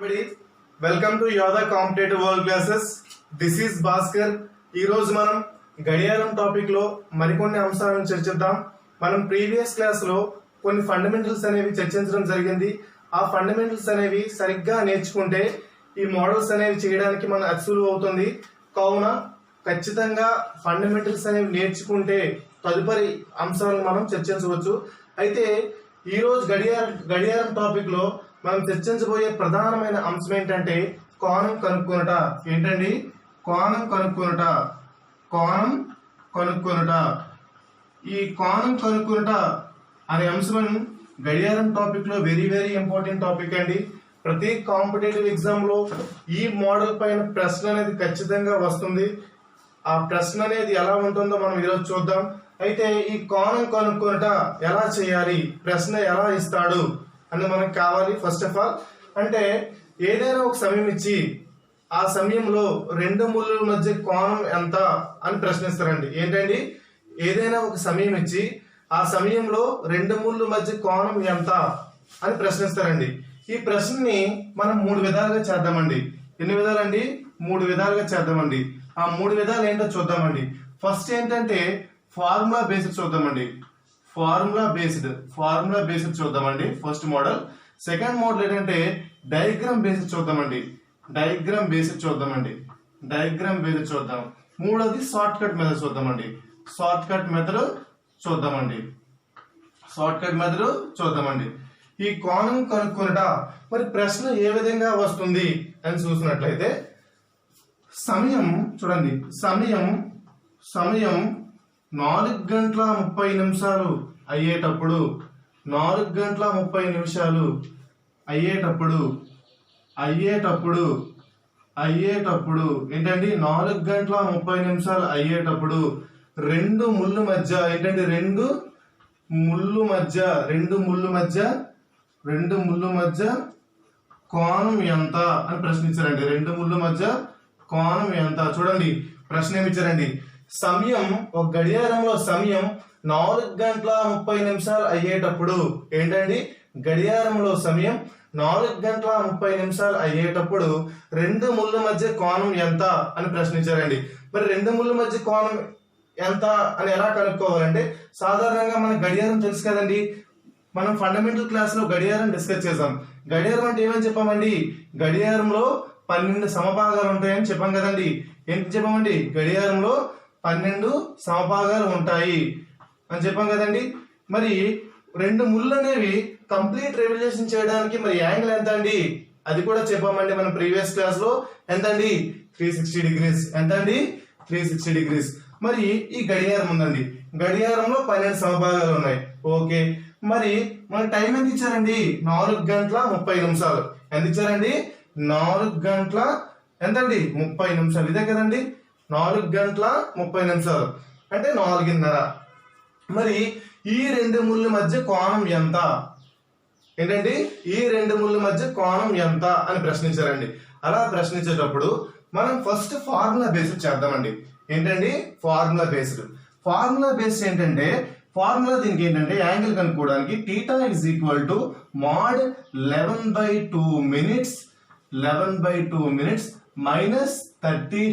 Everybody, welcome to Yoda Competitive World Classes. This is Bhaskar. ఈ రోజు మనం గడియారం టాపిక్ లో మరికొన్ని అంశాలను చర్చిద్దాం. మనం ప్రీవియస్ క్లాస్ లో కొన్ని ఫండమెంటల్స్ అనేవి చర్చించడం జరిగింది. ఆ ఫండమెంటల్స్ అనేవి సరిగ్గా నేర్చుకుంటే ఈ మోడల్స్ అనేవి చేయడానికి మన అసులు అవుతుంది. కావున ఖచ్చితంగా ఫండమెంటల్స్ అనేవి నేర్చుకుంటే తదుపరి అంశాలను మనం చర్చించవచ్చు. అయితే ఈ రోజు గడియారం టాపిక్ లో మనం చర్చించబోయే ప్రధానమైన అంశం ఏంటంటే కోణం కనుక్కొనుట. ఏంటండి? కోణం కనుక్కొనుట. ఈ కోణం కనుక్కొనుట అనే అంశం గడియారం టాపిక్ లో వెరీ ఇంపార్టెంట్ టాపిక్ అండి. ప్రతి కాంపిటేటివ్ ఎగ్జామ్ లో ఈ మోడల్ పైన ప్రశ్న అనేది ఖచ్చితంగా వస్తుంది. ఆ ప్రశ్న అనేది ఎలా ఉంటుందో మనం ఈరోజు చూద్దాం. అయితే ఈ కోణం కనుక్కొనుట ఎలా చేయాలి, ప్రశ్న ఎలా ఇస్తాడు అని మనకు కావాలి. ఫస్ట్ ఆఫ్ ఆల్ అంటే ఏదైనా ఒక సమయం ఇచ్చి ఆ సమయంలో రెండు ముళ్ళుల మధ్య కోణం ఎంత అని ప్రశ్నిస్తారండి. ఏంటండి? ఏదైనా ఒక సమయం ఇచ్చి ఆ సమయంలో రెండు ముళ్ళ మధ్య కోణం ఎంత అని ప్రశ్నిస్తారండి. ఈ ప్రశ్నని మనం 3 విధాలుగా చేద్దామండి. ఎన్ని విధాలండి? 3 విధాలుగా చేద్దామండి. ఆ 3 విధాలు ఏంటో చూద్దామండి. ఫస్ట్ ఏంటంటే ఫార్ములా బేస్డ్ చూద్దామండి. ఫార్ములా బేస్డ్ చూద్దామండి ఫస్ట్ మోడల్. సెకండ్ మోడల్ ఏంటంటే డయాగ్రామ్ బేస్డ్ చూద్దామండి. డయాగ్రామ్ బేస్డ్ చూద్దాం. మూడోది షార్ట్ కట్ మెథడ్ చూద్దామండి. షార్ట్ కట్ మెథడ్ చూద్దామండి. ఈ కోణం కనుక్కొనుట మరి ప్రశ్న ఏ విధంగా వస్తుంది అని చూసినట్లయితే సమయం చూడండి. సమయం 4 గంటల 30 నిమిషాలు అయ్యేటప్పుడు 4 గంటల 30 నిమిషాలు అయ్యేటప్పుడు ఏంటండి? 4 గంటల 30 నిమిషాలు అయ్యేటప్పుడు రెండు ముళ్ళ మధ్య ఏంటండి? రెండు ముళ్ళు మధ్య కోణం ఎంత అని ప్రశ్నించారండి. రెండు ముళ్ళ మధ్య కోణం ఎంత? చూడండి ప్రశ్న ఏమి ఇచ్చారండి. సమయం ఒక గడియారంలో సమయం 4 గంటల 30 నిమిషాలు అయ్యేటప్పుడు ఏంటండి? గడియారంలో సమయం 4 గంటల 30 నిమిషాలు అయ్యేటప్పుడు రెండు ముళ్ళ మధ్య కోణం ఎంత అని ప్రశ్నించారండి. మరి రెండు ముళ్ళ మధ్య కోణం ఎంత అని ఎలా కనుక్కోవాలంటే సాధారణంగా మన గడియారం తెలుసు కదండి. మనం ఫండమెంటల్ క్లాస్ లో గడియారం డిస్కస్ చేసాం. గడియారం అంటే ఏమని చెప్పామండి? గడియారంలో 12 సమభాగాలు ఉంటాయని చెప్పాం కదండి. ఏంటి చెప్పామండి? గడియారంలో 12 సమభాగాలు ఉంటాయి అని చెప్పాం కదండి. మరి రెండు ముళ్ళు అనేవి కంప్లీట్ రెవల్యూషన్ చేయడానికి మరి యాంగిల్ ఎంత అండి? అది కూడా చెప్పామండి మన ప్రీవియస్ క్లాస్ లో. ఎంతండి? 360 డిగ్రీస్. ఎంతండి? 360 డిగ్రీస్. మరి ఈ గడియారం ఉందండి. గడియారంలో 12 సమభాగాలు ఉన్నాయి. ఓకే, మరి మన టైం ఎంత ఇచ్చారండి? 4 గంటల 30 నిమిషాలు. ఎంత ఇచ్చారండి? 4 గంటల ఎంతండి? 30 నిమిషాలు. ఇదే కదండి 4 గంటల 30 నిమిషాలు అంటే 4:30. మరి ఈ రెండు ముళ్ళ మధ్య కోణం ఎంత? ఏంటండి? ఈ రెండు ముళ్ళ మధ్య కోణం ఎంత అని ప్రశ్నించారండి. అలా ప్రశ్నించేటప్పుడు మనం ఫస్ట్ ఫార్ములా బేస్డ్ చేద్దామండి. ఏంటండి? ఫార్ములా బేస్డ్ ఏంటంటే ఫార్ములా దీనికి ఏంటంటే యాంగిల్ కనుక్కోవడానికి θ is equal to mod 11/2 minutes minus 30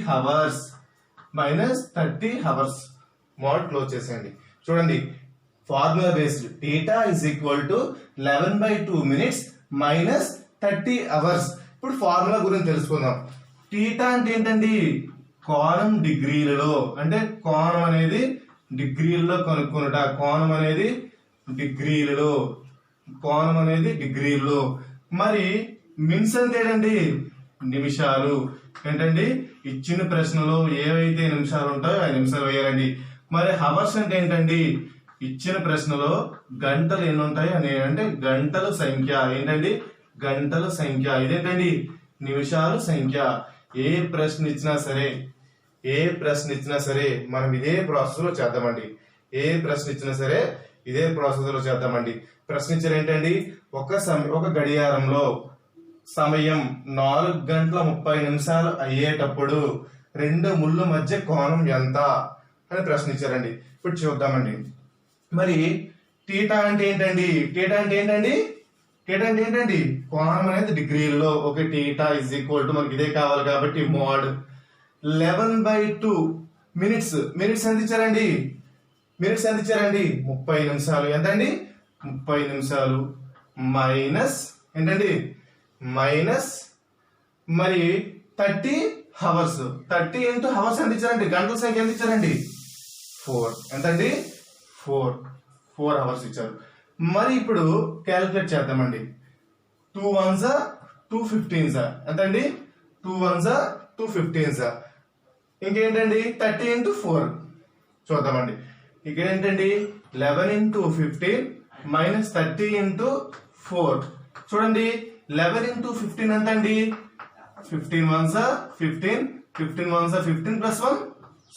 hours mod close చేసేయండి. చూడండి formula based θ is equal to 11/2 minutes minus 30 hours. ఇప్పుడు ఫార్ములా గురించి తెలుసుకుందాం. θ అంటే ఏంటండి? కోణం డిగ్రీలలో. అంటే కోణం అనేది డిగ్రీలలో కనుక్కొనుట. కోణం అనేది డిగ్రీలలో. మరి మిన్స్ అంటే ఏంటండి? నిమిషాలు. ఏంటండి? ఇచ్చిన ప్రశ్నలో ఏవైతే నిమిషాలు ఉంటాయో ఆ నిమిషాలు వేయాలండి. మరి హవర్స్ అంటే ఏంటండి? ఇచ్చిన ప్రశ్నలో గంటలు ఎన్ని ఉంటాయి అని అంటే గంటల సంఖ్య. ఏంటండి? గంటల సంఖ్య. ఇదేంటండి? నిమిషాలు సంఖ్య. ఏ ప్రశ్న ఇచ్చినా సరే మనం ఇదే ప్రాసెస్ లో చేద్దామండి. ప్రశ్న ఇచ్చారు ఏంటండి? ఒక గడియారంలో సమయం 4 గంటల 30 నిమిషాలు అయ్యేటప్పుడు రెండు ముళ్ళ మధ్య కోణం ఎంత అని ప్రశ్నించారండి. ఇప్పుడు చూద్దామండి. మరి θ అంటే ఏంటండి? టీటా అంటే ఏంటండి కోణం అనేది డిగ్రీల్లో. Okay, theta is equal to మనకి ఇదే కావాలి కాబట్టి మోడ్ 11/2 మినిట్స్. మినిట్స్ ఎంత ఇచ్చారండి? మినిట్స్ ఎంత ఇచ్చారండి? 30 నిమిషాలు. ఎంతండి? 30 నిమిషాలు మైనస్ ఏంటండి? మైనస్ మరి 30 హవర్స్. 30 ఇంటూ హవర్స్ ఎంత ఇచ్చారండి? గంటల సంఖ్య ఎంత ఇచ్చారండి? 4. ఎంతండి? 4 అవర్స్ ఇచ్చారు. మరి ఇప్పుడు క్యాలిక్యులేట్ చేద్దామండి. 2 1s 2 15s ఎంతండి? 2 1s 2 15s. ఇంకేంటండి? 30 ఇంటూ 4 చూద్దామండి. ఇక్కడ ఏంటండి? 11 ఇంటూ 15 మైనస్ 30 ఇంటూ 4. చూడండి 11 ఇంటూ 15 ఎంతండి? 15 1s 15, 15 1s 15 ప్లస్ 1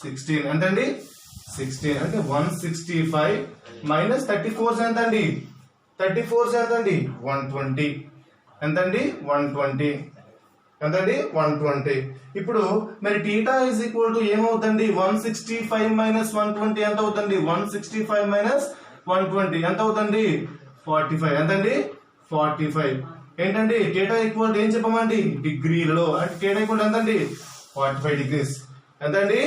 16 ఎంతండి? 16 అంటే 165 మైనస్ 34 ఎంతండి? 34 ఎంతండి? 120 ఎంతండి? 120 ఎంతండి? 120. ఇప్పుడు మరి టీటా ఇజ్ ఈక్వల్ టు ఏమవుతుంది? 165 మైనస్ 120 ఎంత అవుతుంది? 165 మైనస్ 120 ఎంత అవుతుంది? 45 ఎంతండి? 45. ఏంటండి టీటా ఈక్వల్ ఏం చెప్పమండి? డిగ్రీలలో. అంటే టీటా ఈక్వల్ ఎంతండి? 45 డిగ్రీస్. ఎంతండి?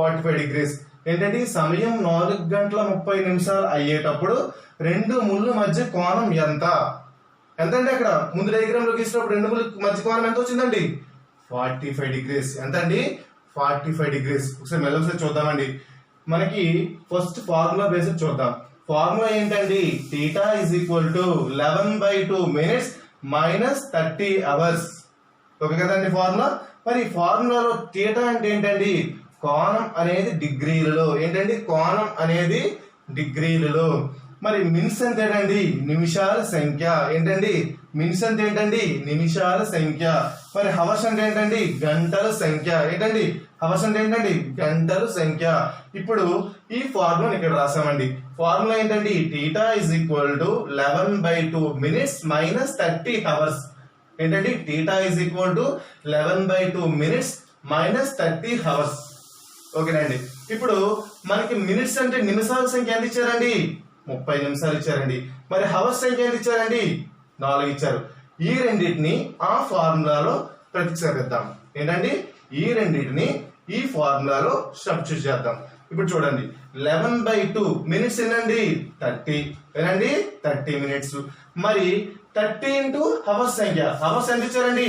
45 డిగ్రీస్. ఏంటంటే సమయం 4 గంటల 30 నిమిషాలు అయ్యేటప్పుడు రెండు ముళ్ళు మధ్య కోణం ఎంత? ఎంతండి? అక్కడ ముందు డయాగ్రామ్ లో గీసినప్పుడు రెండు ముళ్ళు మధ్య కోణం ఎంత వచ్చిందండి? 45 డిగ్రీస్. ఎంతండి? 45 డిగ్రీస్. ఒకసారి మెల్లగా చూద్దామండి. మనకి ఫస్ట్ ఫార్ములా బేసిస్ చూద్దాం. ఫార్ములా ఏంటండి? Theta is equal to 11/2 minutes minus 30 hours. Okay కదండి ఫార్ములా. మరి ఫార్ములాలో థీటా అంటే ఏంటండి? కోణం అనేది డిగ్రీలలో. ఏంటండి? కోణం అనేది డిగ్రీలలో. మరి మినిట్స్ అంటే ఏంటండి? నిమిషాల సంఖ్య. ఏంటండి? మినిట్స్ అంటే ఏంటండి? నిమిషాల సంఖ్య. మరి హవర్స్ అంటే ఏంటండి? గంటల సంఖ్య. ఏంటండి? హవర్స్ అంటే ఏంటండి? గంటల సంఖ్య. ఇప్పుడు ఈ ఫార్ములా ఇక్కడ రాసామండి. ఫార్ములా ఏంటండి? Theta is equal to 11/2 minutes minus 30 hours. ఏంటండి? Theta is equal to 11/2 minutes minus 30 hours. ఓకేనండి. ఇప్పుడు మనకి మినిట్స్ అంటే నిమిషాల సంఖ్య ఎంత ఇచ్చారండి? 30 నిమిషాలు ఇచ్చారండి. మరి హవర్స్ సంఖ్య ఎంత ఇచ్చారండి? 4 ఇచ్చారు. ఈ రెండింటిని ఆ ఫార్ములాలో ప్రతిక్షేపిద్దాం. ఏంటండి? ఈ రెండింటిని ఈ ఫార్ములాలో సబ్స్టిట్యూట్ చేద్దాం. ఇప్పుడు చూడండి 11/2 మినిట్స్ ఏంటండి? 30 ఏనండి? 30 మినిట్స్. మరి 30 ఇంటూ హవర్స్ సంఖ్య. హవర్స్ ఎంత ఇచ్చారండి?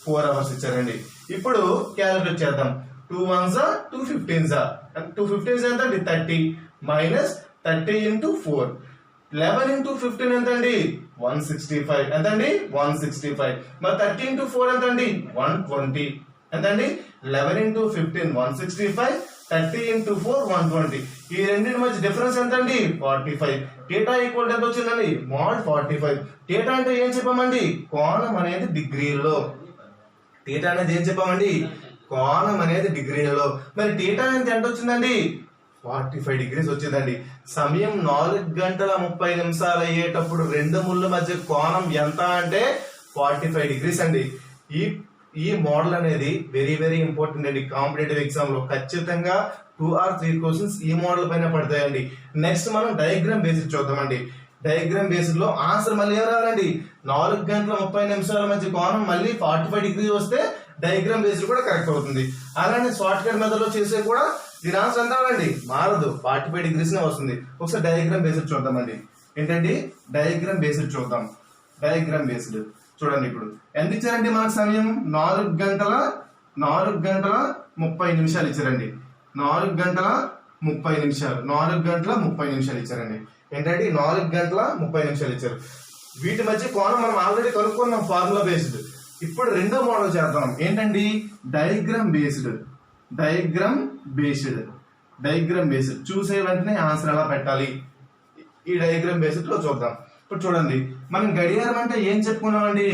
4 అవర్స్ ఇచ్చారండి. ఇప్పుడు క్యాలిక్యులేట్ చేద్దాం. 2 1s 2 15s. 2 15s ఎంతండి? 30 మైనస్ 30 ఇంటూ 4. 11 ఇంటూ 15 ఎంతండి? 165 ఎంతండి? 165. మరి 30 ఇంటూ 4 ఎంతండి? 120 ఎంతండి? 11 ఇంటూ 15 165, 30 ఇంటూ 4 120. ఈ రెండింటి మధ్య డిఫరెన్స్ ఎంతండి? 45. టీటా ఈక్వల్ ఎంత వచ్చిందండి? మోడ్ 45. టీటా అంటే ఏం చెప్పామండి? కోణం అనేది డిగ్రీలో. టీటా అనేది ఏం చెప్పామండి? కోణం అనేది డిగ్రీలలో. మరి టీటా ఎంత వచ్చిందండి? 45 డిగ్రీస్ వచ్చిందండి. సమయం 4 గంటల 30 నిమిషాలు అయ్యేటప్పుడు రెండు ముళ్ళ మధ్య కోణం ఎంత అంటే 45 డిగ్రీస్ అండి. ఈ మోడల్ అనేది వెరీ వెరీ ఇంపార్టెంట్ అండి. కాంపిటేటివ్ ఎగ్జామ్ లో ఖచ్చితంగా 2 or 3 క్వశ్చన్స్ ఈ మోడల్ పైన పడతాయండి. నెక్స్ట్ మనం డయాగ్రామ్ బేసిస్ చూద్దామండి. డయాగ్రామ్ బేసిస్ లో ఆన్సర్ మళ్ళీ ఏం రావాలండి? 4 గంటల 30 నిమిషాల మధ్య కోణం మళ్ళీ 45 డిగ్రీస్ వస్తే డయాగ్రామ్ బేసిస్ కూడా కరెక్ట్ అవుతుంది. అలానే షార్ట్ కట్ మెథడ్ లో చేసే కూడా దీని ఆన్సర్ ఎంత అవ్వండి? మారదు, 45 డిగ్రీస్ వస్తుంది. ఒకసారి డయాగ్రామ్ బేసిస్ చూద్దామండి. ఏంటండి? డయాగ్రామ్ బేసిస్ చూద్దాం. డయాగ్రామ్ బేస్డ్ చూడండి. ఇప్పుడు ఎంత ఇచ్చారండి మనకు సమయం? 4 గంటల 30 నిమిషాలు ఇచ్చారండి. 4 గంటల 30 నిమిషాలు. 4 గంటల 30 నిమిషాలు ఇచ్చారండి. ఏంటంటే 4 గంటల 30 నిమిషాలు ఇచ్చారు. వీటి మధ్య కోణం మనం ఆల్రెడీ కనుక్కున్నాం ఫార్ములా బేస్డ్. ఇప్పుడు రెండో మోడల్ చేద్దాం. ఏంటండి? Diagram based. డయాగ్రామ్ బేస్డ్ చూసే వెంటనే ఆన్సర్ ఎలా పెట్టాలి ఈ డయాగ్రామ్ బేస్డ్ లో చూద్దాం. ఇప్పుడు చూడండి, మనం గడియారం అంటే ఏం చెప్పుకున్నామండి?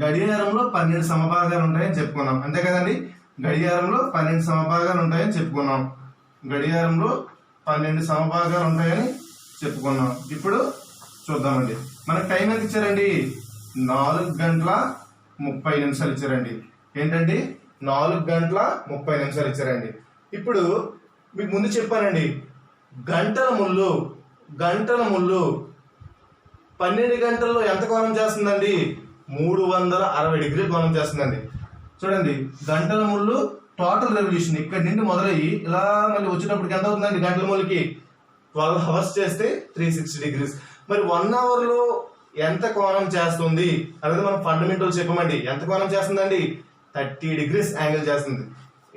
గడియారంలో 12 సమభాగాలు ఉంటాయని చెప్పుకున్నాం. అంతే కదండి? గడియారంలో 12 సమభాగాలు ఉంటాయని చెప్పుకున్నాం. ఇప్పుడు చూద్దామండి. మనకు టైం ఎంత ఇచ్చారండి? 4 గంటల 30 నిమిషాలు ఇచ్చారండి. ఏంటండి? 4 గంటల 30 నిమిషాలు ఇచ్చారండి. ఇప్పుడు మీకు ముందు చెప్పానండి, గంటల ముళ్ళు 12 గంటల్లో ఎంత కోణం చేస్తుందండి? 360 డిగ్రీలు కోణం చేస్తుందండి. చూడండి, గంటల ముళ్ళు టోటల్ రెవల్యూషన్ ఇక్కడ నుండి మొదలయ్యి ఇలా మళ్ళీ వచ్చేటప్పటికి ఎంత అవుతుందండి? గంటల ముళ్ళకి 12 అవర్స్ చేస్తే 360 డిగ్రీస్. మరి 1 అవర్ లో ఎంత కోణం చేస్తుంది అనేది మనం ఫండమెంటల్ చెప్పమండి. ఎంత కోణం చేస్తుందండి? 30 డిగ్రీస్ యాంగిల్ చేస్తుంది.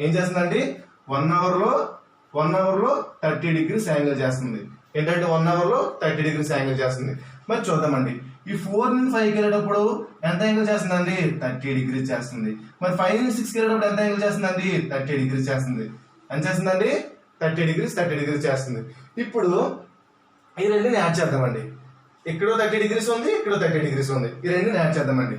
ఏం చేస్తుందండి? 1 అవర్ లో 30 డిగ్రీస్ యాంగిల్ చేస్తుంది. ఏంటంటే 1 అవర్ లో 30 డిగ్రీస్ యాంగిల్ చేస్తుంది. మరి చూద్దామండి, ఈ 4 నుండి 5కి వెళ్ళేటప్పుడు ఎంత యాంగిల్ చేస్తుందండి? 30 డిగ్రీస్ చేస్తుంది. మరి 5 నుండి 6కి వెళ్ళేటప్పుడు ఎంత యాంగిల్ చేస్తుందండి? 30 డిగ్రీస్ చేస్తుంది. ఎంత చేస్తుందండి? 30 డిగ్రీస్ చేస్తుంది. ఇప్పుడు ఈ రెండుని యాడ్ చేద్దామండి. ఇక్కడ 30 డిగ్రీస్ ఉంది, ఇక్కడ 30 డిగ్రీస్ ఉంది. ఈ రెండుని యాడ్ చేద్దామండి.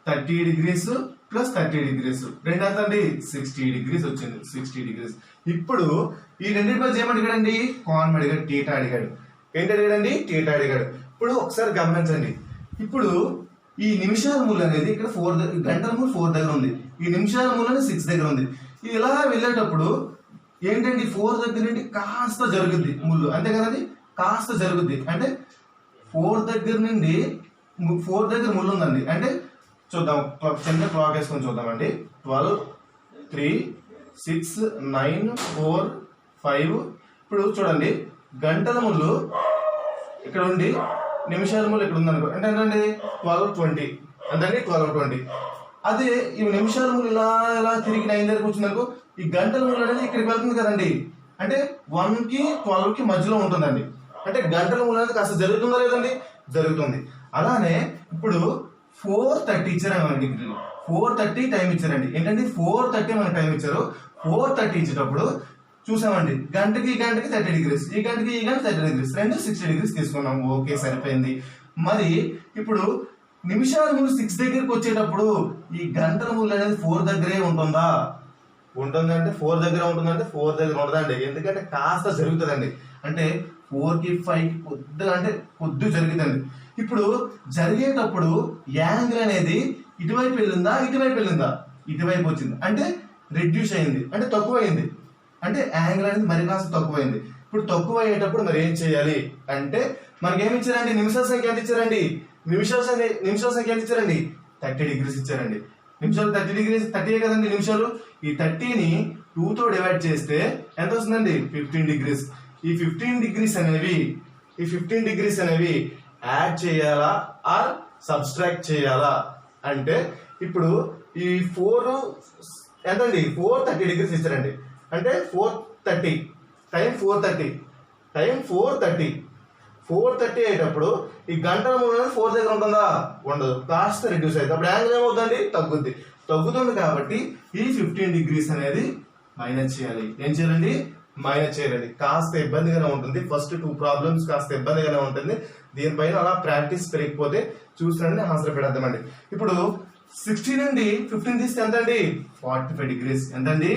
30 డిగ్రీస్ ప్లస్ 30 డిగ్రీస్ రెండు ఎంత అండి? 60 డిగ్రీస్ వచ్చింది. 60 డిగ్రీస్. ఇప్పుడు ఈ రెండింటి మధ్య ఏమడిగాడండి? కోణం అడిగాడు, టీటా అడిగాడు. ఏంటి అడిగాడండి? టీటా అడిగాడు. ఇప్పుడు ఒకసారి గమనించండి, ఇప్పుడు ఈ నిమిషాల ముళ్ళు అనేది ఇక్కడ 4 గంటల ముళ్ళు 4 దగ్గర ఉంది, ఈ నిమిషాల ముళ్ళు అనేది 6 దగ్గర ఉంది. ఇలా వెళ్ళేటప్పుడు ఏంటండి? 4 దగ్గర నుండి కాస్త జరుగుద్ది ముళ్ళు, అంతే కదండి? కాస్త జరుగుద్ది అంటే 4 దగ్గర నుండి 4 దగ్గర ముళ్ళు ఉందండి. అంటే చూద్దాం, చిన్న క్లాక్ వేసుకొని చూద్దామండి. 12, 3, 6, 9, 4, 5. ఇప్పుడు చూడండి, గంటల ముళ్ళు ఇక్కడ ఉండి నిమిషాల ముళ్ళు ఇక్కడ ఉందనుకో, అంటే ఏంటండి? 12, 20 అంతండి. 12, 20. అదే ఈ నిమిషాల ముళ్ళు ఇలా ఇలా తిరిగి 9 దగ్గరకు వచ్చిందనుకో, ఈ గంటల ముళ్ళు అనేది ఇక్కడికి వెళ్తుంది కదండి. అంటే 1 కి 12 కి మధ్యలో ఉంటుందండి. అంటే గంటల ముళ్ళు అనేది కాస్త జరుగుతుందా లేదండి? జరుగుతుంది. అలానే ఇప్పుడు 4:30 ఇచ్చారండి. 4:30 టైం ఇచ్చారండి. ఏంటంటే 4:30 మనకు టైం ఇచ్చారు. 4:30 ఇచ్చేటప్పుడు చూసామండి, గంటకి 30 డిగ్రీస్, ఈ గంటకి 30 డిగ్రీస్, రెండు 60 డిగ్రీస్ తీసుకున్నాం. ఓకే, సరిపోయింది. మరి ఇప్పుడు నిమిషాల ముళ్ళు 6 దగ్గరికి వచ్చేటప్పుడు ఈ గంటల ముళ్ళు అనేది 4 దగ్గరే ఉంటుందా? ఉంటుందంటే 4 దగ్గర ఉంటుందంటే 4 దగ్గర ఉండదండి. ఎందుకంటే కాస్త జరుగుతుందండి. అంటే 4కి 5కి కొద్దిగా అంటే కొద్దిగా జరుగుతుంది. ఇప్పుడు జరిగేటప్పుడు యాంగిల్ అనేది ఇటువైపు వెళ్ళిందా ఇటువైపు వెళ్ళిందా? ఇటువైపు వచ్చింది, అంటే రెడ్యూస్ అయింది, అంటే తక్కువ అయింది. అంటే యాంగిల్ అనేది మరి కాస్త తక్కువైంది. ఇప్పుడు తక్కువ అయ్యేటప్పుడు మరి ఏం చేయాలి అంటే మనకి ఏమి ఇచ్చారండి? నిమిషాల సంఖ్య ఎంత ఇచ్చారండి? నిమిషాల సంఖ్య ఎంత ఇచ్చారండి? 30 డిగ్రీస్ ఇచ్చారండి. నిమిషాలు 30 డిగ్రీస్, 30 కదండి నిమిషాలు. ఈ 30ని 2 తో డివైడ్ చేస్తే ఎంత వస్తుందండి? 15 డిగ్రీస్. ఈ 15 డిగ్రీస్ అనేవి యాడ్ చేయాలా ఆర్ సబ్స్ట్రాక్ట్ చేయాలా అంటే, ఇప్పుడు ఈ 4 ఎంతండి? 430 డిగ్రీస్ ఇచ్చారండి. అంటే 430 టైం 430 అయ్యేటప్పుడు ఈ గంటల ముళ్ళు 4 దగ్గర ఉంటుందా? ఉండదు, కాస్త రెడ్యూస్ అవుతుంది. అప్పుడు యాంగిల్ ఏమవుతుంది? తగ్గుతుంది. కాబట్టి ఈ 15 డిగ్రీస్ అనేది మైనస్ చేయాలి. ఏం చేయాలండి? మైనస్ చేయాలండి. కాస్త ఇబ్బందిగానే ఉంటుంది. ఫస్ట్ 2 ప్రాబ్లమ్స్ కాస్త ఇబ్బందిగానే ఉంటుంది. దీనిపైన అలా ప్రాక్టీస్ పెరిగిపోతే చూస్తుండండి, ఆన్సర్ పెడదామండి. ఇప్పుడు 60 నుండి 15 తీస్తే ఎంత అండి? 45 డిగ్రీస్. ఎంతండి?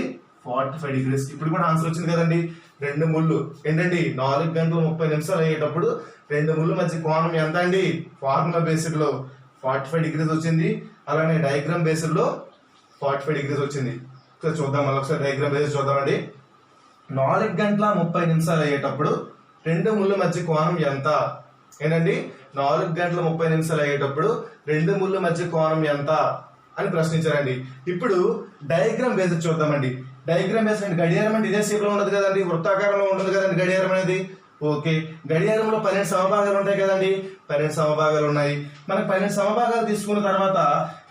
45 డిగ్రీస్. ఇప్పుడు కూడా ఆన్సర్ వచ్చింది కదండి. రెండు ముళ్ళు ఏంటండి? 4 గంటల 30 నిమిషాలు అయ్యేటప్పుడు రెండు ముళ్ళు మధ్య కోణం ఎంత అండి? ఫార్ములా బేసిడ్ లో 45 డిగ్రీస్ వచ్చింది. అలానే డయాగ్రామ్ బేసిడ్ లో 45 డిగ్రీస్ వచ్చింది. చూద్దాం, మళ్ళీ ఒకసారి డయాగ్రామ్ బేసిడ్ చూద్దామండి. 4 గంటల 30 నిమిషాలు అయ్యేటప్పుడు రెండు ముళ్ళ మధ్య కోణం ఎంత? ఏంటండి? 4 గంటల 30 నిమిషాలు అయ్యేటప్పుడు రెండు ముళ్ళ మధ్య కోణం ఎంత అని ప్రశ్నించారండి. ఇప్పుడు డయాగ్రామ్ బేసిడ్ చూద్దామండి. డయాగ్రామ్ బేసిడ్ అంటే గడియారం అంటే ఇదే షేప్ లో ఉండదు కదండి, వృత్తాకారంలో ఉంటుంది కదండి గడియారం అనేది. ఓకే, గడియారంలో 12 సమభాగాలు ఉంటాయి కదండి. 12 సమభాగాలు ఉన్నాయి. మనకు 12 సమభాగాలు తీసుకున్న తర్వాత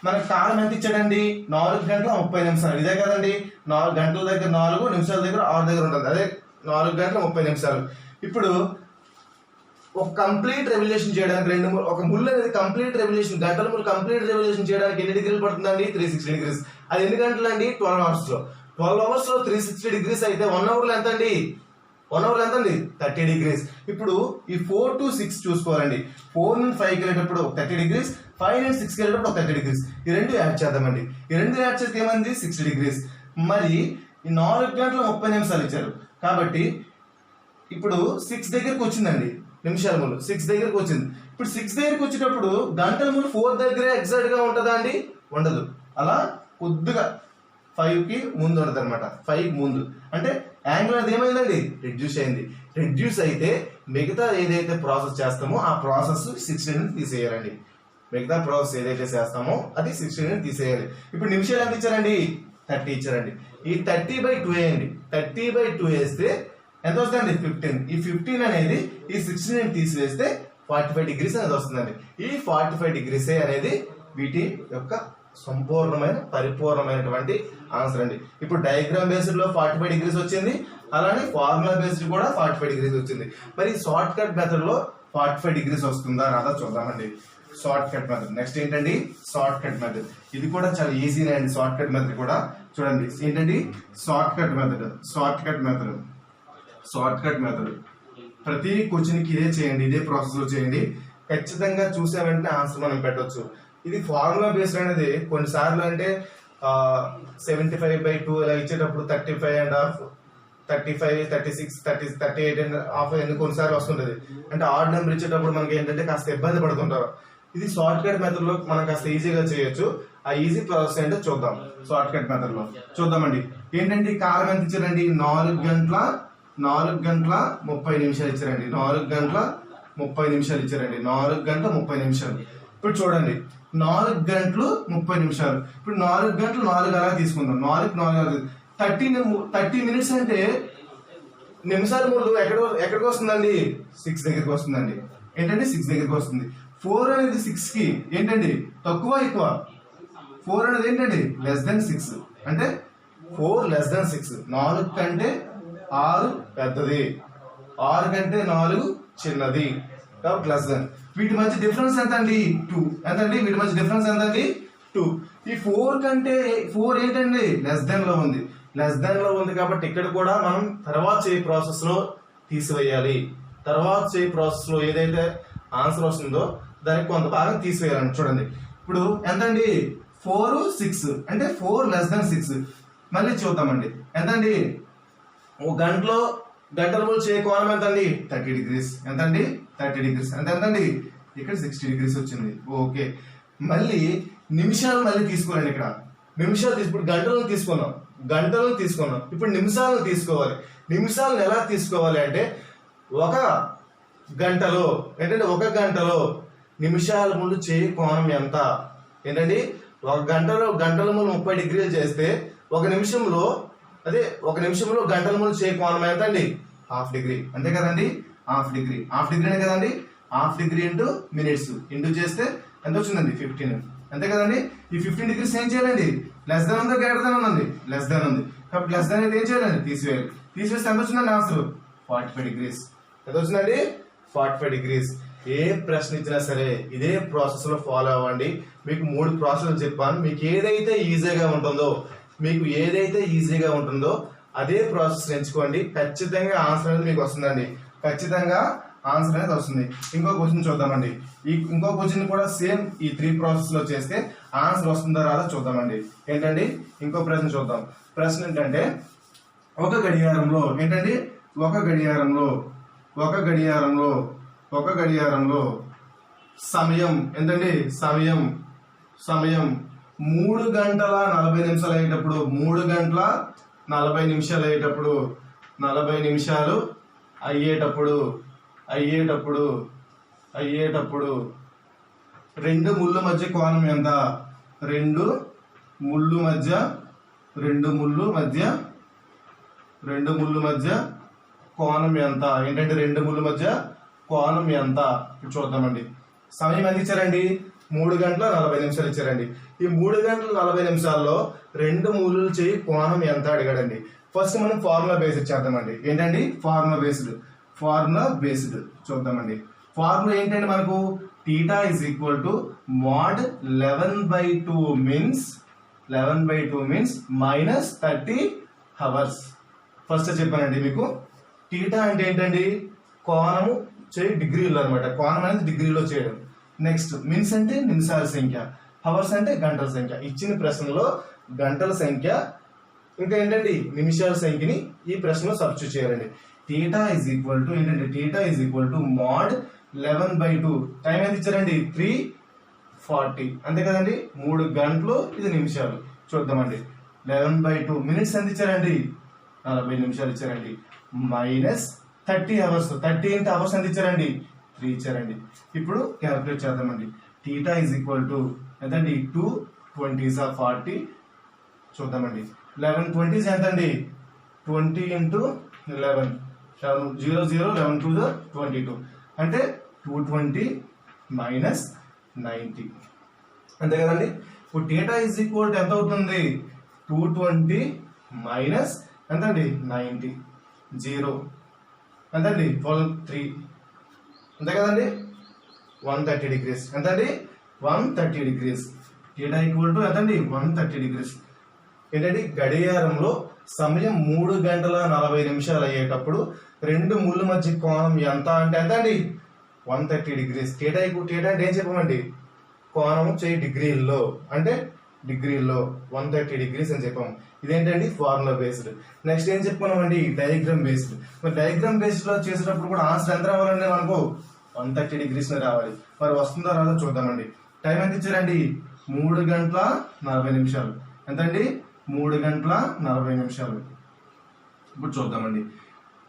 మనకు కాలం ఎంత ఇచ్చాడండి? 4 గంటల 30 నిమిషాలు. ఇదే కదండి, 4 గంటల దగ్గర 4, నిమిషాల దగ్గర 6 దగ్గర ఉంటుంది. అదే 4 గంటల 30 నిమిషాలు. ఇప్పుడు ఒక కంప్లీట్ రెవల్యూషన్ చేయడానికి ఒక ముళ్ళు అనేది కంప్లీట్ రెవల్యూషన్, గంటల ముళ్ళు కంప్లీట్ రెవల్యూషన్ చేయడానికి ఎన్ని డిగ్రీలు పడుతుందండి? 360 డిగ్రీస్. అది ఎన్ని గంటలు అండి? 12 అవర్స్ లో. 12 అవర్స్ లో 360 డిగ్రీస్ అయితే 1 అవర్ లో ఎంత అండి? 1 అవర్ లో ఎంత అండి? 30 డిగ్రీస్. ఇప్పుడు ఈ 4 to 6 చూసుకోవాలండి. 4 నుండి 5కి వెళ్ళేటప్పుడు 30 డిగ్రీస్, 5 నుండి 6కి వెళ్ళేటప్పుడు 30 డిగ్రీస్. ఈ రెండు యాడ్ చేద్దామండి. ఈ రెండు యాడ్ చేస్తే ఏమైంది? 60 డిగ్రీస్. మరి ఈ 4 గంటల 30 నిమిషాలు ఇచ్చారు కాబట్టి ఇప్పుడు 6 దగ్గరకు వచ్చిందండి నిమిషాల ముళ్ళు. 6 దగ్గరకు వచ్చింది. ఇప్పుడు 6 దగ్గరకు వచ్చేటప్పుడు గంటల ముళ్ళు 4 దగ్గరే ఎగ్జాక్ట్ గా ఉంటుందా అండి? ఉండదు. అలా కొద్దిగా 5కి ముందు ఉంటుంది అనమాట. 5కి ముందు అంటే యాంగిల్ అనేది ఏమైందండి? రెడ్యూస్ అయింది. రెడ్యూస్ అయితే మిగతా ఏదైతే ప్రాసెస్ చేస్తామో ఆ ప్రాసెస్ 16 తీసేయాలండి. మిగతా ప్రాసెస్ ఏదైతే చేస్తామో అది 16 తీసేయాలి. ఇప్పుడు నిమిషాలు ఎంత ఇచ్చారండి? 30 ఇచ్చారండి. ఈ 30/2 వేయండి. 30/2 వేస్తే ఎంత వస్తుందండి? 15. ఈ 15 అనేది ఈ 16 తీసివేస్తే 45 degrees అనేది వస్తుందండి. ఈ 45 degrees అనేది వీటి యొక్క సంపూర్ణమైన పరిపూర్ణమైనటువంటి ఆన్సర్ అండి. ఇప్పుడు డయాగ్రామ్ బేస్డ్ లో 45 degrees వచ్చింది, అలానే ఫార్ములా బేస్డ్ కూడా 45 degrees వచ్చింది. మరి షార్ట్ కట్ మెథడ్ లో 45 degrees వస్తుందా రాదా చూద్దామండి. షార్ట్ కట్ మెథడ్ నెక్స్ట్ ఏంటండి? Short cut method. ఇది కూడా చాలా ఈజీనే అండి. షార్ట్ కట్ మెథడ్ కూడా చూడండి ఏంటండి? Short cut method. Short cut method. Short cut method ప్రతి క్వశ్చన్ కి ఇదే చేయండి, ఇదే ప్రాసెస్ లో చేయండి. ఖచ్చితంగా చూసే వెంటనే ఆన్సర్ మనం పెట్టొచ్చు. ఇది ఫార్ములా బేస్డ్ అనేది కొన్నిసార్లు అంటే 75/2 ఇలా ఇచ్చేటప్పుడు 35.5 35 36 30 38.5 ఎన్ని కొన్నిసార్లు వస్తుంటది. అంటే ఆడ్ నెంబర్ ఇచ్చేటప్పుడు మనకి ఏంటంటే కాస్త ఇబ్బంది పడుతుంటారు. ఇది షార్ట్ కట్ మెథడ్ లో మనం కాస్త ఈజీగా చేయొచ్చు. ఆ ఈజీ ప్రాసెస్ ఏంటో చూద్దాం. షార్ట్ కట్ మెథడ్ లో చూద్దామండి. ఏంటంటే కాలం ఎంత ఇచ్చారండి? 4 గంటల 30 ఇచ్చారండి. 4 గంటల 30 ఇచ్చారండి. 4 గంటల 30. ఇప్పుడు చూడండి 4 గంటలు 30. ఇప్పుడు 4 గంటలు 4 అలా తీసుకుందాం. 4 30 minutes అంటే నిమిషాల ముందు ఎక్కడికి వస్తుందండి? 6 దగ్గరికి వస్తుందండి. ఏంటంటే 6 దగ్గరికి వస్తుంది. 4 అనేది 6 కి ఏంటండి? తక్కువ ఎక్కువ? 4 అనేది ఏంటండి? <6. అంటే 4 6. 4 కంటే 6 పెద్దది, 6 కంటే 4 చిన్నది కాబట్టి లెస్ దెన్. వీటి మధ్య డిఫరెన్స్ ఎంత అండి? 2. ఎంతండి? వీటి మధ్య డిఫరెన్స్ ఎంత అండి? 2. ఈ 4 కంటే 4 ఏంటండి? లెస్ దెన్ లో ఉంది. లెస్ దెన్ లో ఉంది కాబట్టి ఇక్కడ కూడా మనం తర్వాత చేయ ప్రాసెస్ లో తీసివేయాలి. తర్వాత చేయ ప్రాసెస్ లో ఏదైతే ఆన్సర్ వస్తుందో దానికి కొంత భాగం తీసివేయాలండి. చూడండి ఇప్పుడు ఎంతండి? 4 6 అంటే 4 6. మళ్ళీ చూద్దామండి. ఎంతండి? ఒక గంటల ముందు చేయ కోణం ఎంతండి? 30 degrees. ఎంతండి? 30 degrees. అంటే ఎంతండి? ఇక్కడ 60 degrees వచ్చింది. ఓకే. మళ్ళీ నిమిషాలు మళ్ళీ తీసుకోవాలండి. ఇక్కడ నిమిషాలు ఇప్పుడు గంటలను తీసుకున్నాం. ఇప్పుడు నిమిషాలను తీసుకోవాలి. నిమిషాలను ఎలా తీసుకోవాలి అంటే ఒక గంటలో ఏంటంటే ఒక గంటలో నిమిషాల ముందు చేయి కోణం ఎంత? ఏంటండి? ఒక గంటల ముందు 30 degrees చేస్తే ఒక నిమిషంలో గంటల ముందు చేయి కోణం ఎంత అండి? ½ degree. అంతే కదండి? ½ degree. ½ degree కదండి? ½ degree ఇంటూ మినిట్స్ ఇంటూ చేస్తే ఎంత వచ్చిందండి? 15. అంతే కదండి? ఈ 15 degrees ఏం చేయాలండి? లెస్ దాన్ ఉందా గ్రేటర్ దాన్ ఉందండి? లెస్ దాన్ ఉంది కాబట్టి లెస్ దాన్ అయితే ఏం చేయాలండి? తీసివేయాలి. తీసివేస్తే ఎంత వచ్చిందండి ఆన్సర్? 45 degrees. ఎంత వచ్చిందండి? 45 degrees. ఏ ప్రశ్న ఇచ్చినా సరే ఇదే ప్రాసెస్ లో ఫాలో అవ్వండి. మీకు 3 ప్రాసెస్ చెప్పాను. మీకు ఏదైతే ఈజీగా ఉంటుందో అదే ప్రాసెస్ ఎంచుకోండి. ఖచ్చితంగా ఆన్సర్ అనేది మీకు వస్తుందండి. ఖచ్చితంగా ఆన్సర్ అనేది వస్తుంది. ఇంకో క్వశ్చన్ చూద్దామండి. ఇంకో క్వశ్చన్ కూడా సేమ్ ఈ 3 ప్రాసెస్ లో చేస్తే ఆన్సర్ వస్తుందా రాదా చూద్దామండి. ఏంటండి? ఇంకో ప్రశ్న చూద్దాం. ప్రశ్న ఏంటంటే ఒక గడియారంలో సమయం ఎంతండి? సమయం 3 గంటల 40 నిమిషాలు అయ్యేటప్పుడు 3 గంటల 40 నిమిషాలు అయ్యేటప్పుడు 40 నిమిషాలు అయ్యేటప్పుడు 2 ముళ్ళు మధ్య కోణం ఎంత? 2 ముళ్ళు మధ్య కోణం ఎంత? ఏంటంటే 2 ముళ్ళు మధ్య కోణం ఎంత? చూద్దామండి. సమయం ఎంత ఇచ్చారండి? 3 గంటల 40 నిమిషాలు ఇచ్చారండి. ఈ 3 గంటల 40 నిమిషాల్లో 2 ముళ్ళు చేయి కోణం ఎంత అడిగాడండి. ఫస్ట్ మనం ఫార్ములా బేస్డ్ చేద్దామండి. ఏంటండి? ఫార్ములా బేస్డ్ చూద్దామండి. ఫార్ములా ఏంటంటే మనకు θ is equal to mod 11/2 means -30 hours. First చెప్పానండి మీకు. θ అంటే ఏంటండి? కోణము చేయి డిగ్రీలో అనమాట. కోణం అనేది డిగ్రీలో చేయడం. నెక్స్ట్ మిన్స్ అంటే నిమిషాల సంఖ్య, హవర్స్ అంటే గంటల సంఖ్య. ఇచ్చిన ప్రశ్నలో గంటల సంఖ్య ఇంకా ఏంటండి నిమిషాల సంఖ్యని ఈ ప్రశ్నలో సబ్స్టిట్యూట్ చేయాలండి. θ is equal to ఏంటంటే θ is equal to mod 11/2. Time ఎంత ఇచ్చారండి? 3:40. అంతే కదండి? 3 గంటలు, ఇది నిమిషాలు. చూద్దామండి. 11/2 మినిట్స్ ఎంత ఇచ్చారండి? 40 నిమిషాలు ఇచ్చారండి. 30 అవర్స్. 30 into అవర్స్ ఎంత ఇచ్చారండి? 3 ఇచ్చారండి. ఇప్పుడు క్యాలిక్యులేట్ చేద్దామండి. థీటా ఈజ్ ఈక్వల్ టు ఎంతండి? 2 20s are 40. చూద్దామండి. 11 20s ఎంతండి? 20 into 11 0 0 11 to the 22 అంటే 220 minus 90 అంతే కదండి. ఇప్పుడు థీటా ఈజ్ ఈక్వల్ టు ఎంత అవుతుంది? 220 మైనస్ ఎంతండి? 90 0 ఎంతండి? 3 అంతే కదండి. 130 degrees ఎంతండి? 130 degrees. థీటా ఈక్వల్ టు ఎంతండి? 130 degrees. ఏంటండి? గడియారంలో సమయం 3 గంటల 40 నిమిషాలు అయ్యేటప్పుడు రెండు ముళ్ళు మధ్య కోణం ఎంత అంటే ఎంతండి? 130 degrees. థీటా అంటే ఏం చెప్పమండి? కోణం చేయి డిగ్రీల్లో అంటే డిగ్రీల్లో 130 degrees అని చెప్పాము. ఇదేంటండి? Formula based. నెక్స్ట్ ఏం చెప్పుకున్నామండి? Diagram based. మరి డయాగ్రామ్ బేస్డ్ లో చేసేటప్పుడు కూడా ఆన్సర్ ఎంత రావాలండి మనకు? 130 degrees రావాలి. మరి వస్తుందో రాదో చూద్దామండి. టైం ఎంత ఇచ్చారండి? 3 గంటల 40 నిమిషాలు. ఎంతండి? 3 గంటల 40 నిమిషాలు. ఇప్పుడు చూద్దామండి.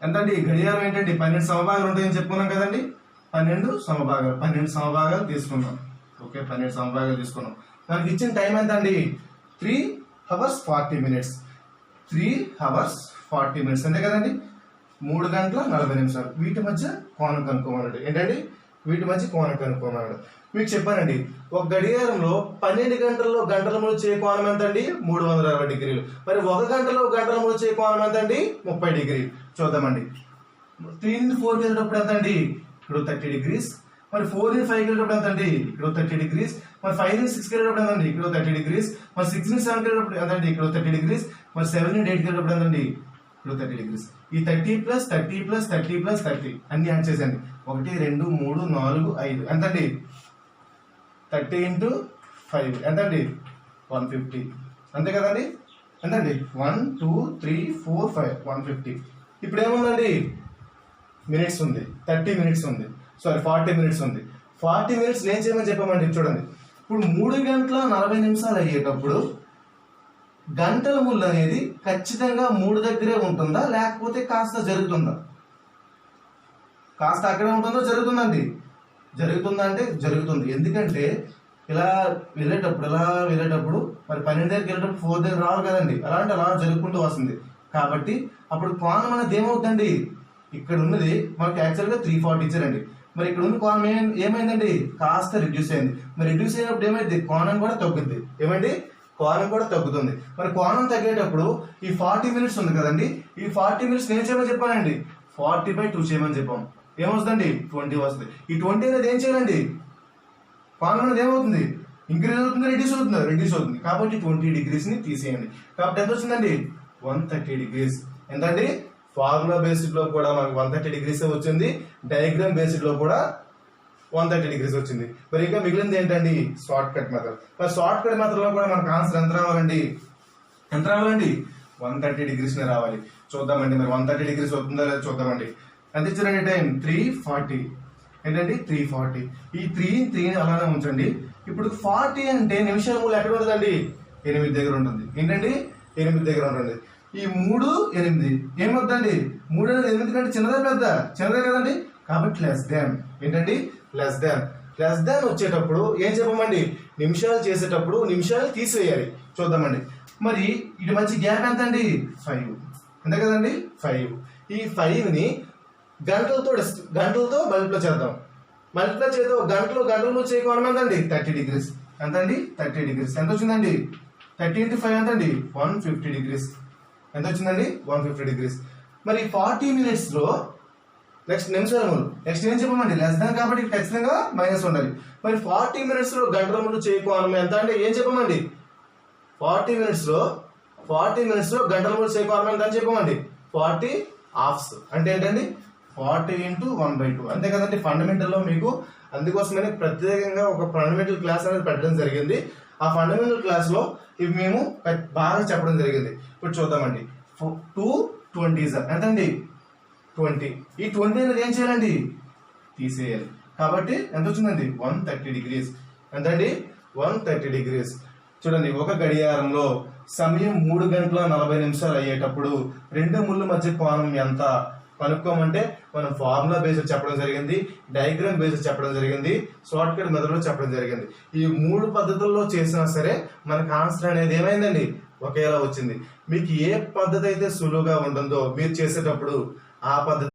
ఎంతండి? గడియారం ఏంటండి? 12 సమభాగాలు ఉంటాయని చెప్పుకున్నాం కదండి. 12 సమభాగాలు తీసుకున్నాం. ఓకే, 12 సమభాగాలు తీసుకున్నాం. మనకి ఇచ్చిన టైం ఎంత అండి? 3 hours 40 minutes. 3 hours 40 minutes అంతే కదండి. 3 గంటల 40 నిమిషాలు. వీటి మధ్య కోణం కనుక్కోమన్నాడు. ఏంటండి? వీటి మధ్య కోణం కనుక్కోమన్నాడు. మీకు చెప్పానండి, ఒక గడియారంలో 12 గంటల్లో గంటల మూలచే కోణం ఎంతండి? 360 డిగ్రీలు. మరి 1 గంటలో గంటల మూలచే కోణం ఎంతండి? 30 డిగ్రీలు. చూద్దామండి. 3 into 4 వెళ్ళేటప్పుడు ఎంతండి? ఇక్కడ 30 degrees. మరి 4 into 5 వెళ్ళేటప్పుడు ఎంతండి? ఇక్కడ 30 degrees. మరి 5 into 6 వెళ్ళేటప్పుడు ఎంతండి? ఇక్కడ 30 degrees. మరి 6 into 7 వెళ్ళేటప్పుడు ఎంతండి? ఇక్కడ 30 degrees. మరి 7 into 8 వెళ్ళేటప్పుడు ఎంతండి? ఇక్కడ 30 degrees. ఈ 30 plus 30 plus 30 plus 30 అన్ని యాడ్ చేసండి. 1 2 3 4 5 ఎంతండి? 30 into 5 ఎంతండి? 150 అంతే కదండి. ఎంతండి? 1 2 3 4 5 150. ఇప్పుడు ఏముందండి? మినిట్స్ ఉంది. 30 minutes ఉంది. సారీ 40 minutes ఉంది. 40 minutes ఏం చేయమని చెప్పామండి? చూడండి, ఇప్పుడు 3 గంటల 40 నిమిషాలు అయ్యేటప్పుడు గంటల ముళ్ళు అనేది ఖచ్చితంగా 3 దగ్గరే ఉంటుందా లేకపోతే కాస్త జరుగుతుందా? కాస్త అక్కడే ఉంటుందో జరుగుతుందండి? జరుగుతుందా అంటే జరుగుతుంది. ఎందుకంటే ఇలా వెళ్ళేటప్పుడు మరి 12 దగ్గరికి వెళ్ళేటప్పుడు 4 దగ్గర రావాలి కదండి. అలా జరుగుకుంటూ వస్తుంది. కాబట్టి అప్పుడు కోణం అనేది ఏమవుతుందండి? ఇక్కడ ఉన్నది మనకి యాక్చువల్గా 340 ఇచ్చారండి. మరి ఇక్కడ ఉన్న కోణం ఏమైందండి? కాస్త రిడ్యూస్ అయింది. మరి రిడ్యూస్ అయినప్పుడు ఏమైంది? కోణం కూడా తగ్గుద్ది. ఏమండి? కోణం కూడా తగ్గుతుంది. మరి కోణం తగ్గేటప్పుడు ఈ 40 minutes ఉంది కదండి, ఈ 40 minutes నేను చేయమని చెప్పానండి 40/2 చేయమని చెప్పాం. ఏమొస్తుందండి? 20 వస్తుంది. ఈ 20 అనేది ఏం చేయాలండి? కోణం అనేది ఏమవుతుంది? ఇంక్రీజ్ అవుతుంది, రెడ్యూస్ అవుతుంది. కాబట్టి 20 degrees ని తీసేయండి. కాబట్టి ఎంత వచ్చిందండి? 130 degrees. ఎంతండి? ఫార్ములా బేస్డ్ లో కూడా మనకు 130 degrees వచ్చింది. డయాగ్రామ్ బేస్డ్ లో కూడా 130 degrees వచ్చింది. మరి ఇంకా మిగిలింది ఏంటండి? Short cut method. మరి షార్ట్ కట్ మెథడ్ లో కూడా మనకు ఆన్సర్ ఎంత రావాలండి? 130 degrees రావాలి. చూద్దామండి మరి 130 degrees వస్తుందా లేదా చూద్దామండి. ఎంత ఇచ్చారండి టైం? 340. ఏంటండి? 340. ఈ 3 అలానే ఉంచండి. ఇప్పుడు 40 అంటే నిమిషాల మూల ఎక్కడ ఉంటుందండి? 8 దగ్గర ఉంటుంది. ఏంటండి? 8 దగ్గర ఉంటుంది. ఈ 3 8 ఏమవుతుందండి? 3 అనేది 8 కంటే చిన్నదే కదండి. కాబట్టి లెస్ దాన్. ఏంటండి? లెస్ దాన్ వచ్చేటప్పుడు ఏం చెప్పమండి? నిమిషాలు చేసేటప్పుడు నిమిషాలు తీసివేయాలి. చూద్దామండి. మరి ఇటు మంచి గ్యాప్ ఎంత అండి? 5 అంతే కదండి. 5. ఈ 5ని గంటలతో మల్టిప్లై చేద్దాం. గంటలు చేయ కోణం ఎంతండి? 30 degrees. ఎంతండి? 30 degrees. ఎంత వచ్చిందండి? 30 into 5 ఎంతండి? 150 degrees. ఎంత వచ్చిందండి? 150 degrees. మరి 40 minutes లో నెక్స్ట్ నిమిషాలు నెక్స్ట్ ఏం చెప్పమండి? లెస్ దాన్ కాబట్టి ఖచ్చితంగా మైనస్ ఉండాలి. మరి 40 minutes లో గంటల ముందు చేయ కోణం ఎంత అంటే ఏం చెప్పమండి? 40 minutes లో గంటల ముందు చేయ కోణం ఎంత అని చెప్పమండి? 40 halves అంటే ఏంటండి? 40 into 1/2 అంతే కదండి. ఫండమెంటల్ లో మీకు అందుకోసమనే ప్రత్యేకంగా ఒక ఫండమెంటల్ క్లాస్ అనేది పెట్టడం జరిగింది. ఆ ఫండమెంటల్ క్లాస్ లో ఇవి మేము బాగా చెప్పడం జరిగింది. ఇప్పుడు చూద్దామండి. 2 20s ఎంతండి? 20. ఈ 20 అనేది ఏం చేయాలండి? తీసేయాలి. కాబట్టి ఎంత వచ్చిందండి? 130 degrees. ఎంతండి? 130 degrees. చూడండి, ఒక గడియారంలో సమయం 3 గంటల 40 నిమిషాలు అయ్యేటప్పుడు రెండు ముళ్ళు మధ్య కోణం ఎంత కనుక్కోమంటే మనం ఫార్ములా బేస్డ్ చెప్పడం జరిగింది, డయాగ్రామ్ బేస్డ్ చెప్పడం జరిగింది, షార్ట్ కట్ మెథడ్లో చెప్పడం జరిగింది. ఈ 3 పద్ధతుల్లో చేసినా సరే మనకు ఆన్సర్ అనేది ఏమైందండి ఒకేలా వచ్చింది. మీకు ఏ పద్ధతి అయితే సులువుగా ఉంటుందో మీరు చేసేటప్పుడు ఆ పద్ధతి